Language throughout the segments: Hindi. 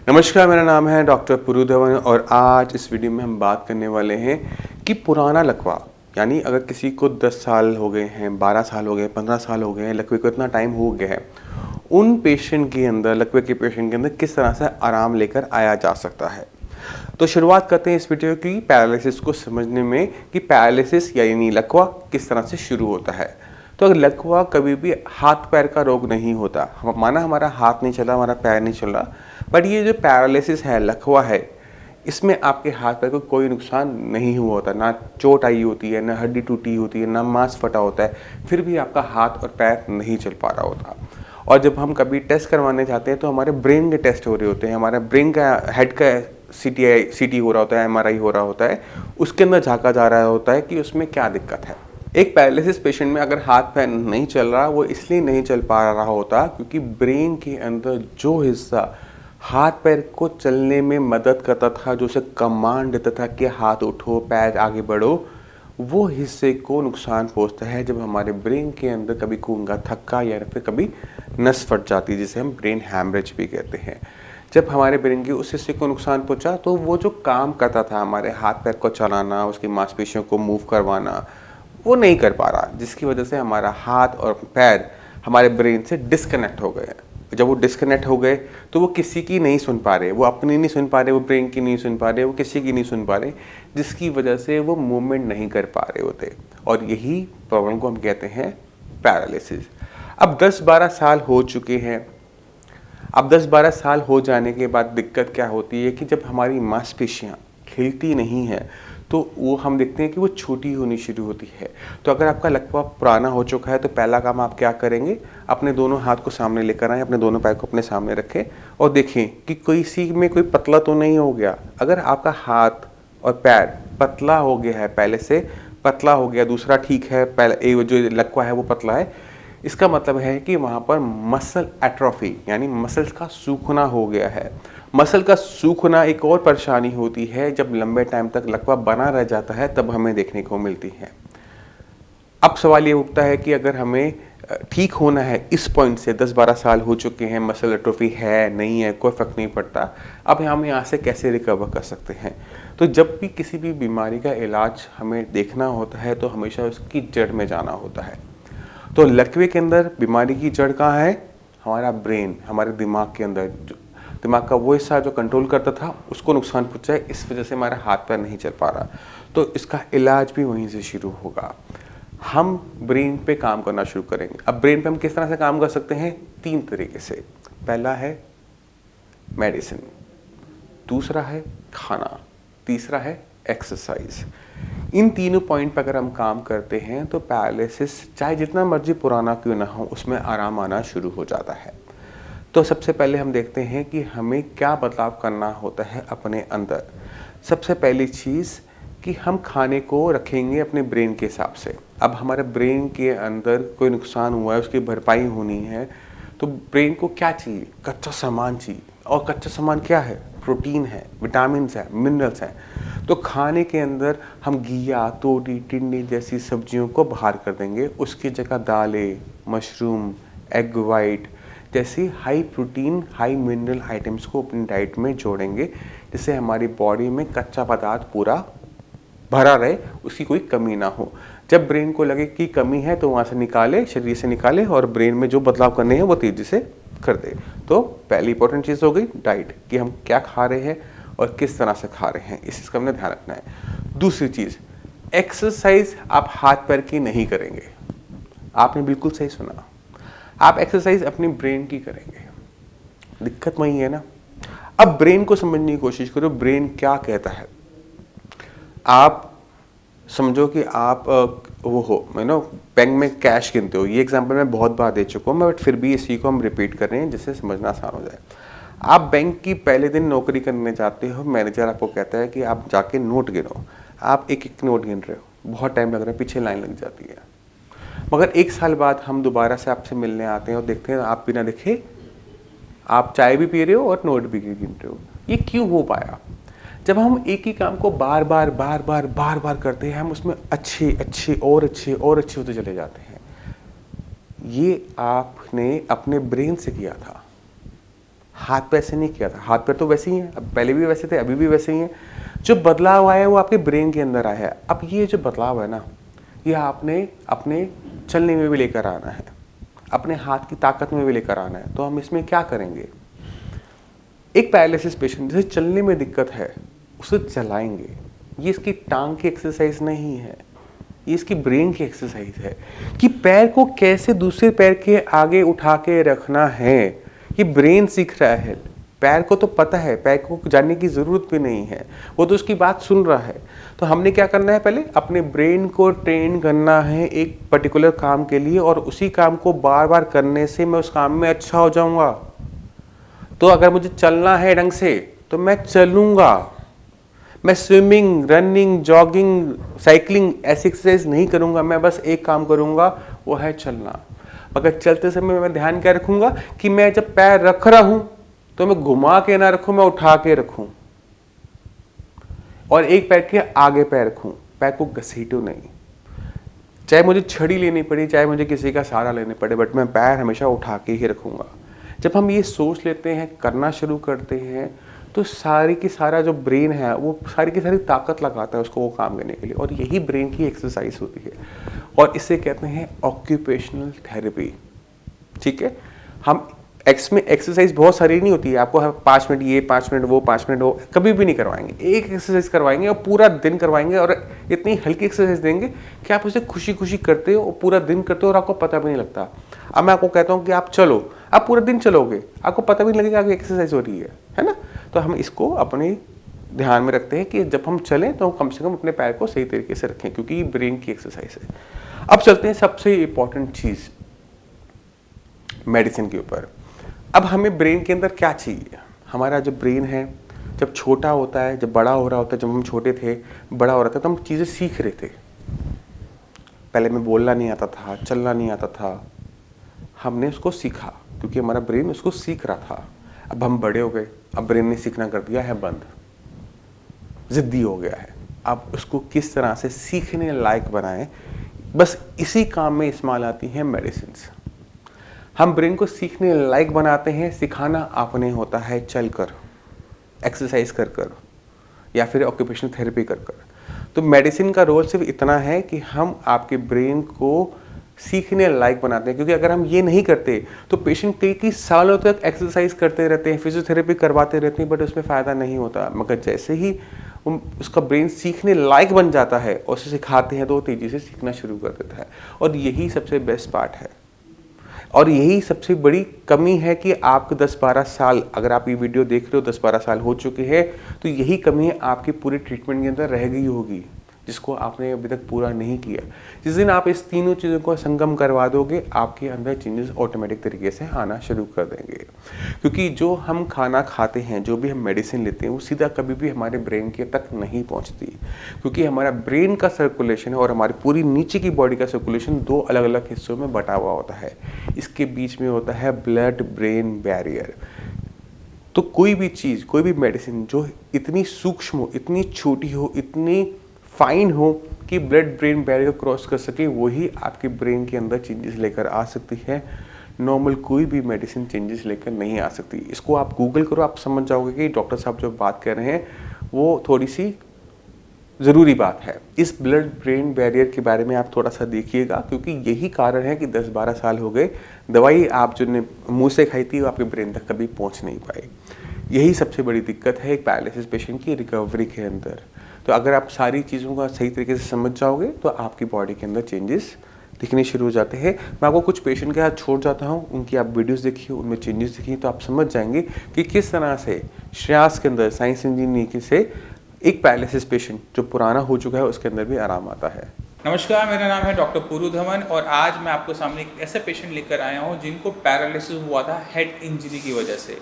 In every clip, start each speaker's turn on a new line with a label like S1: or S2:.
S1: नमस्कार, मेरा नाम है डॉक्टर पुरु धवन और आज इस वीडियो में हम बात करने वाले हैं कि पुराना लकवा यानी अगर किसी को 10 साल हो गए हैं, 12 साल हो गए, 15 साल हो गए हैं, लकवे को इतना टाइम हो गया है, उन पेशेंट के अंदर लकवे के पेशेंट के अंदर किस तरह से आराम लेकर आया जा सकता है। तो शुरुआत करते हैं इस वीडियो की पैरालिसिस को समझने में कि पैरालिसिस यानी लकवा किस तरह से शुरू होता है। तो अगर लकवा कभी भी हाथ पैर का रोग नहीं होता, माना हमारा हाथ नहीं चला, हमारा पैर नहीं चल रहा, बट ये जो पैरालिसिस है, लकवा है, इसमें आपके हाथ पैर को कोई नुकसान नहीं हुआ होता, ना चोट आई होती है, ना हड्डी टूटी होती है, ना मांस फटा होता है, फिर भी आपका हाथ और पैर नहीं चल पा रहा होता। और जब हम कभी टेस्ट करवाने जाते हैं तो हमारे ब्रेन के टेस्ट हो रहे होते हैं, हमारा ब्रेन का हेड का सीटी हो रहा होता है, एमआरआई हो रहा होता है, उसके अंदर झांका जा रहा होता है कि उसमें क्या दिक्कत है। एक पैरालिसिस पेशेंट में अगर हाथ पैर नहीं चल रहा, वो इसलिए नहीं चल पा रहा होता क्योंकि ब्रेन के अंदर जो हिस्सा हाथ पैर को चलने में मदद करता था, जो उसे कमांड देता था कि हाथ उठो, पैर आगे बढ़ो, वो हिस्से को नुकसान पहुंचता है जब हमारे ब्रेन के अंदर कभी खून का थक्का या फिर कभी नस फट जाती है, जिसे हम ब्रेन हैमरेज भी कहते हैं। जब हमारे ब्रेन के उस हिस्से को नुकसान पहुंचा तो वो जो काम करता था हमारे हाथ पैर को चलाना, उसकी मांसपेशियों को मूव करवाना, वो नहीं कर पा रहा, जिसकी वजह से हमारा हाथ और पैर हमारे ब्रेन से डिस्कनेक्ट हो गए। जब वो डिस्कनेक्ट हो गए तो वो किसी की नहीं सुन पा रहे, वो अपनी नहीं सुन पा रहे, वो ब्रेन की नहीं सुन पा रहे, वो किसी की नहीं सुन पा रहे, जिसकी वजह से वो मूवमेंट नहीं कर पा रहे होते। और यही प्रॉब्लम को हम कहते हैं पैरालिसिस। अब 10-12 साल हो चुके हैं। अब 10-12 साल हो जाने के बाद दिक्कत क्या होती है कि जब हमारी मांसपेशियाँ हिलती नहीं हैं तो वो हम देखते हैं कि वो छोटी होनी शुरू होती है। तो अगर आपका लकवा पुराना हो चुका है तो पहला काम आप क्या करेंगे, अपने दोनों हाथ को सामने लेकर आएँ, अपने दोनों पैर को अपने सामने रखें और देखें कि किसी में कोई पतला तो नहीं हो गया। अगर आपका हाथ और पैर पतला हो गया है, पहले से पतला हो गया, दूसरा ठीक है, पहले जो लकवा है वो पतला है, इसका मतलब है कि वहाँ पर मसल एट्रोफी यानी मसल्स का सूखना हो गया है। मसल का सूखना एक और परेशानी होती है, जब लंबे टाइम तक लकवा बना रह जाता है तब हमें देखने को मिलती है। अब सवाल ये उठता है कि अगर हमें ठीक होना है इस पॉइंट से, 10-12 साल हो चुके हैं, मसल एट्रोफी है नहीं है कोई फर्क नहीं पड़ता, अब हम यहाँ से कैसे रिकवर कर सकते हैं। तो जब भी किसी भी बीमारी का इलाज हमें देखना होता है तो हमेशा उसकी जड़ में जाना होता है। तो लकवे के अंदर बीमारी की जड़ कहाँ है? हमारा ब्रेन, हमारे दिमाग के अंदर। दिमाग का वो हिस्सा जो कंट्रोल करता था उसको नुकसान पहुंचा है, इस वजह से हमारा हाथ पैर नहीं चल पा रहा। तो इसका इलाज भी वहीं से शुरू होगा। हम ब्रेन पे काम करना शुरू करेंगे। अब ब्रेन पे हम किस तरह से काम कर सकते हैं? 3 तरीके से। पहला है मेडिसिन, दूसरा है खाना, तीसरा है एक्सरसाइज। इन तीनों पॉइंट पर अगर हम काम करते हैं तो पैरालिसिस चाहे जितना मर्जी पुराना क्यों ना हो, उसमें आराम आना शुरू हो जाता है। तो सबसे पहले हम देखते हैं कि हमें क्या बदलाव करना होता है अपने अंदर। सबसे पहली चीज़ कि हम खाने को रखेंगे अपने ब्रेन के हिसाब से। अब हमारे ब्रेन के अंदर कोई नुकसान हुआ है, उसकी भरपाई होनी है, तो ब्रेन को क्या चाहिए? कच्चा सामान चाहिए। और कच्चा सामान क्या है? प्रोटीन है, विटामिन्स है, मिनरल्स हैं। तो खाने के अंदर हम घिया, तोरी, टिंडे जैसी सब्जियों को बाहर कर देंगे, उसकी जगह दालें, मशरूम, एग वाइट जैसी high protein, high mineral items को अपनी डाइट में जोड़ेंगे, जिससे हमारी बॉडी में कच्चा पदार्थ पूरा भरा रहे, उसकी कोई कमी ना हो। जब ब्रेन को लगे कि कमी है तो वहाँ से निकाले, शरीर से निकाले और ब्रेन में जो बदलाव करने हैं वो तेज़ी से कर दे। तो पहली इंपॉर्टेंट चीज़ हो गई डाइट, कि हम क्या खा रहे हैं और किस तरह से खा रहे हैं, इसका हमने ध्यान रखना है। दूसरी चीज़, एक्सरसाइज आप हाथ पैर की नहीं करेंगे। आपने बिल्कुल सही सुना, आप एक्सरसाइज अपनी ब्रेन की करेंगे। दिक्कत वही है ना। अब ब्रेन को समझने की कोशिश करो, ब्रेन क्या कहता है। आप समझो कि आप वो हो बैंक में कैश गिनते हो। ये एग्जांपल मैं बहुत बार दे चुका हूँ, बट फिर भी इसी को हम रिपीट कर रहे हैं जिससे समझना आसान हो जाए। आप बैंक की पहले दिन नौकरी करने जाते हो, मैनेजर आपको कहता है कि आप जाके नोट गिनो। आप एक एक नोट गिन रहे हो, बहुत टाइम लग रहा है, पीछे लाइन लग जाती है। मगर 1 साल बाद हम दोबारा से आपसे मिलने आते हैं और देखते हैं आप बिना देखे आप चाय भी पी रहे हो और नोट भी गिन रहे हो। ये क्यों हो पाया? जब हम एक ही काम को बार बार करते हैं, हम उसमें अच्छे होते चले जाते हैं। ये आपने अपने ब्रेन से किया था। हाथ पैर से नहीं किया था। हाथ पैर तो वैसे ही हैं, अब पहले भी वैसे थे, अभी भी वैसे ही हैं। जो बदलाव आया है वो आपके ब्रेन के अंदर आया है। अब ये जो बदलाव है ना, ये आपने अपने चलने में भी लेकर आना है, अपने हाथ की ताकत में भी लेकर आना है। तो हम इसमें क्या करेंगे, एक पैरालिसिस पेशेंट जिसे चलने में दिक्कत है उसे चलाएंगे। ये इसकी टांग की एक्सरसाइज नहीं है, ये इसकी ब्रेन की एक्सरसाइज है कि पैर को कैसे दूसरे पैर के आगे उठा के रखना है। ये ब्रेन सीख रहा है, पैर को तो पता है, पैर को जानने की ज़रूरत भी नहीं है, वो तो उसकी बात सुन रहा है। तो हमने क्या करना है, पहले अपने ब्रेन को ट्रेन करना है एक पर्टिकुलर काम के लिए, और उसी काम को बार बार करने से मैं उस काम में अच्छा हो जाऊंगा। तो अगर मुझे चलना है ढंग से तो मैं चलूंगा, मैं स्विमिंग, रनिंग, जॉगिंग, साइकिलिंग ऐसी एक्सरसाइज नहीं करूंगा, मैं बस एक काम करूंगा, वो है चलना। मगर चलते समय मैं ध्यान क्या रखूंगा कि मैं जब पैर रख रहा हूं तो मैं घुमा के ना रखूं, मैं उठा के रखूं, और एक पैर के आगे पैर रखूं, पैर को घसीटूं नहीं। चाहे मुझे छड़ी लेनी पड़े, चाहे मुझे किसी का सहारा लेने पड़े, बट मैं पैर हमेशा उठा के ही रखूंगा। जब हम ये सोच लेते हैं, करना शुरू करते हैं, तो सारी की सारा जो ब्रेन है वो सारी की सारी ताकत लगाता है उसको वो काम करने के लिए, और यही ब्रेन की एक्सरसाइज होती है, और इसे कहते हैं ऑक्यूपेशनल थेरेपी। ठीक है, हम में एक्सरसाइज बहुत सारी नहीं होती है, आपको 5 मिनट ये, 5 मिनट वो, 5 मिनट वो कभी भी नहीं करवाएंगे। एक एक्सरसाइज करवाएंगे और पूरा दिन करवाएंगे, और इतनी हल्की एक्सरसाइज देंगे कि आप उसे खुशी खुशी करते हो और पूरा दिन करते हो और आपको पता भी नहीं लगता। अब मैं आपको कहता हूँ कि आप चलो, आप पूरा दिन चलोगे, आपको पता भी नहीं लगेगा कि एक्सरसाइज हो रही है ना। तो हम इसको अपने ध्यान में रखते हैं कि जब हम चलें तो कम से कम अपने पैर को सही तरीके से रखें, क्योंकि ये ब्रेन की एक्सरसाइज है। अब चलते हैं सबसे इंपॉर्टेंट चीज, मेडिसिन के ऊपर। अब हमें ब्रेन के अंदर क्या चाहिए, हमारा जो ब्रेन है जब छोटा होता है, जब बड़ा हो रहा होता है, जब हम छोटे थे बड़ा हो रहा था तो हम चीज़ें सीख रहे थे। पहले में बोलना नहीं आता था, चलना नहीं आता था, हमने उसको सीखा क्योंकि हमारा ब्रेन उसको सीख रहा था। अब हम बड़े हो गए, अब ब्रेन ने सीखना कर दिया है बंद, जिद्दी हो गया है। अब उसको किस तरह से सीखने लायक बनाएं, बस इसी काम में इस्तेमाल आती हैं मेडिसिन। हम ब्रेन को सीखने लायक बनाते हैं, सिखाना आपने होता है चलकर, एक्सरसाइज कर कर, या फिर ऑक्यूपेशनल थेरेपी कर कर। तो मेडिसिन का रोल सिर्फ इतना है कि हम आपके ब्रेन को सीखने लायक बनाते हैं, क्योंकि अगर हम ये नहीं करते तो पेशेंट कई सालों तक एक्सरसाइज करते रहते हैं, फिजियोथेरेपी करवाते रहते हैं, बट उसमें फ़ायदा नहीं होता। मगर जैसे ही उसका ब्रेन सीखने लायक बन जाता है और उसे सिखाते हैं तो वो तेज़ी से सीखना शुरू कर देता है। और यही सबसे बेस्ट पार्ट है, और यही सबसे बड़ी कमी है कि आपके 10-12 साल, अगर आप ये वीडियो देख रहे हो 10-12 साल हो चुके हैं, तो यही कमी आपकी पूरी ट्रीटमेंट के अंदर रह गई होगी, जिसको आपने अभी तक पूरा नहीं किया। जिस दिन आप इस तीनों चीज़ों को संगम करवा दोगे, आपके अंदर चेंजेस ऑटोमेटिक तरीके से आना शुरू कर देंगे। क्योंकि जो हम खाना खाते हैं, जो भी हम मेडिसिन लेते हैं, वो सीधा कभी भी हमारे ब्रेन के तक नहीं पहुंचती, क्योंकि हमारा ब्रेन का सर्कुलेशन और हमारी पूरी नीचे की बॉडी का सर्कुलेशन 2 अलग अलग हिस्सों में बटा हुआ होता है। इसके बीच में होता है ब्लड ब्रेन बैरियर। तो कोई भी चीज़, कोई भी मेडिसिन जो इतनी सूक्ष्म हो, इतनी छोटी हो, इतनी फाइन हो कि ब्लड ब्रेन बैरियर को क्रॉस कर सके, वही आपके ब्रेन के अंदर चेंजेस लेकर आ सकती है। नॉर्मल कोई भी मेडिसिन चेंजेस लेकर नहीं आ सकती। इसको आप गूगल करो, आप समझ जाओगे कि डॉक्टर साहब जो बात कर रहे हैं वो थोड़ी सी ज़रूरी बात है। इस ब्लड ब्रेन बैरियर के बारे में आप थोड़ा सा देखिएगा, क्योंकि यही कारण है कि 10-12 साल हो गए दवाई आप जो ने मुँह से खाई थी वो आपके ब्रेन तक कभी पहुँच नहीं पाई। यही सबसे बड़ी दिक्कत है एक पैरालिसिस पेशेंट की रिकवरी के अंदर। तो अगर आप सारी चीज़ों का सही तरीके से समझ जाओगे तो आपकी बॉडी के अंदर चेंजेस दिखने शुरू हो जाते हैं। मैं आपको कुछ पेशेंट के साथ छोड़ जाता हूँ, उनकी आप वीडियोस देखिए, उनमें चेंजेस देखिए, तो आप समझ जाएंगे कि किस तरह से श्रेयास के अंदर साइंस इंजीनियरिंग से एक पैरालिसिस पेशेंट जो पुराना हो चुका है उसके अंदर भी आराम आता है।
S2: नमस्कार, मेरा नाम है डॉक्टर पुरु धवन और आज मैं आपको सामने एक ऐसा पेशेंट लेकर आया हूँ जिनको पैरालिसिस हुआ था हेड इंजरी की वजह से।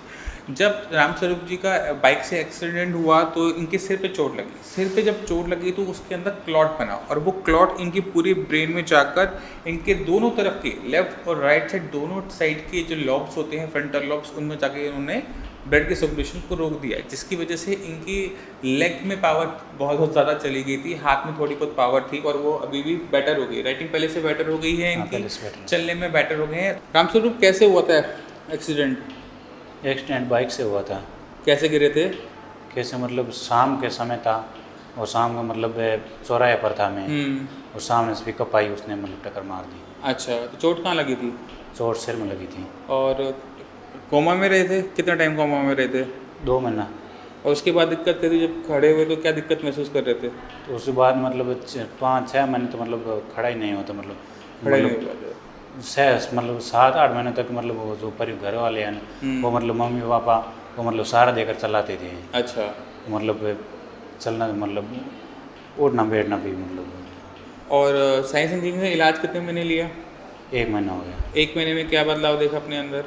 S2: जब रामस्वरूप जी का बाइक से एक्सीडेंट हुआ तो इनके सिर पे चोट लगी। सिर पे जब चोट लगी तो उसके अंदर क्लॉट बना और वो क्लॉट इनकी पूरी ब्रेन में जाकर इनके दोनों तरफ के लेफ्ट और राइट साइड दोनों साइड के जो लॉब्स होते हैं, फ्रंटल लॉब्स, उनमें जाके उन्होंने ब्लड के सर्कुलेशन को रोक दिया, जिसकी वजह से इनकी लेग में पावर बहुत ज़्यादा चली गई थी, हाथ में थोड़ी बहुत पावर थी और वो अभी भी बेटर हो गई। राइटिंग पहले से बेटर हो गई है इनकी, चलने में बेटर हो गए हैं। रामस्वरूप, कैसे हुआ था एक्सीडेंट?
S3: एक्सीडेंट बाइक से हुआ था।
S2: कैसे गिरे थे?
S3: कैसे मतलब शाम के समय था और शाम का मतलब चौराहे पर था मैं, और सामने से पिकअप आई, उसने मतलब टक्कर मार दी।
S2: अच्छा, तो चोट कहाँ लगी थी?
S3: चोट सिर में लगी थी।
S2: और कोमा में रहे थे? कितना टाइम कोमा में रहे थे?
S3: 2 महीना।
S2: और उसके बाद दिक्कत थी, जब खड़े हुए तो क्या दिक्कत महसूस कर रहे थे?
S3: तो उसके बाद मतलब 5-6 महीने तो मतलब खड़ा ही नहीं होता, मतलब
S2: खड़े नहीं
S3: मतलब
S2: हुए थे?
S3: मतलब 7-8 महीने तक मतलब वो जो घर वाले हैं वो मतलब मम्मी पापा वो मतलब सहारा देकर चलाते थे।
S2: अच्छा।
S3: मतलब चलना मतलब उठना बैठना भी मतलब।
S2: और साइंस इंजीनियरिंग में इलाज कितने महीने लिया?
S3: 1 महीना हो गया।
S2: 1 महीने में क्या बदलाव देखा अपने अंदर?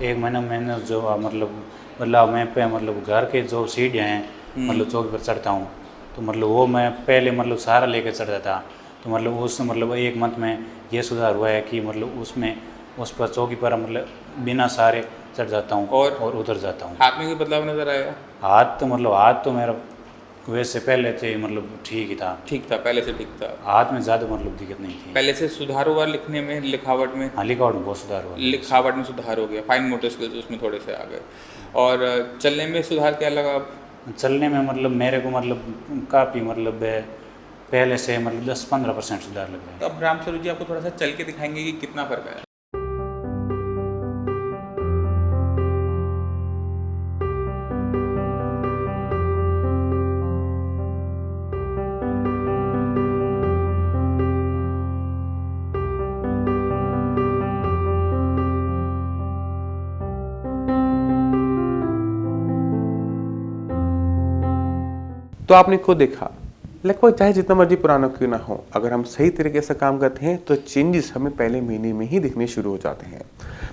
S3: 1 महीना मैंने जो मतलब मैं पे मतलब घर के जो सीढ़ियाँ हैं मतलब चौकी पर चढ़ता हूँ, तो मतलब वो मैं पहले मतलब सहारा लेकर चढ़ता था, तो मतलब उस मतलब 1 मंथ में ये सुधार हुआ है कि मतलब उसमें उस पर चौकी पर मतलब बिना सहारे चढ़ जाता हूँ और उतर जाता हूँ।
S2: हाथ में कोई बदलाव नजर आया?
S3: हाथ तो मेरा वैसे पहले थे मतलब ठीक ही था।
S2: ठीक था, पहले से ठीक था।
S3: हाथ में ज़्यादा मतलब दिक्कत नहीं थी।
S2: पहले से सुधार हुआ लिखने में, लिखावट में?
S3: हाँ, लिखावट में बहुत सुधार हुआ।
S2: लिखावट में सुधार हो गया, फाइन मोटर स्किल्स उसमें थोड़े से आ गए। और चलने में सुधार क्या लगा?
S3: चलने में मतलब मेरे को मतलब काफ़ी मतलब पहले से मतलब 10-15% सुधार लग रहा है।
S2: तो अब रामस्वरूप जी आपको थोड़ा सा चल के दिखाएंगे कि कितना फर्क आया।
S1: तो आपने खुद देखा, लगभग चाहे जितना मर्जी पुराना क्यों ना हो, अगर हम सही तरीके से काम करते हैं तो चेंजेस हमें पहले महीने में ही दिखने शुरू हो जाते हैं।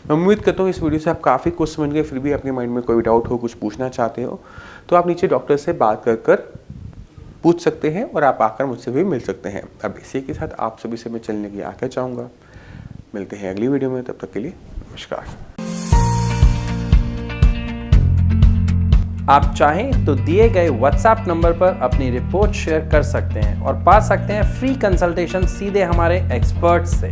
S1: मैं उम्मीद करता हूँ इस वीडियो से आप काफ़ी कुछ समझ गए, फिर भी आपके माइंड में कोई डाउट हो, कुछ पूछना चाहते हो, तो आप नीचे डॉक्टर से बात कर पूछ सकते हैं और आप आकर मुझसे भी मिल सकते हैं। अब इसी के साथ आप सभी से मैं चलने की आज्ञा चाहूँगा। मिलते हैं अगली वीडियो में, तब तक के लिए नमस्कार।
S4: आप चाहें तो दिए गए WhatsApp नंबर पर अपनी रिपोर्ट शेयर कर सकते हैं और पा सकते हैं फ्री कंसल्टेशन सीधे हमारे एक्सपर्ट से।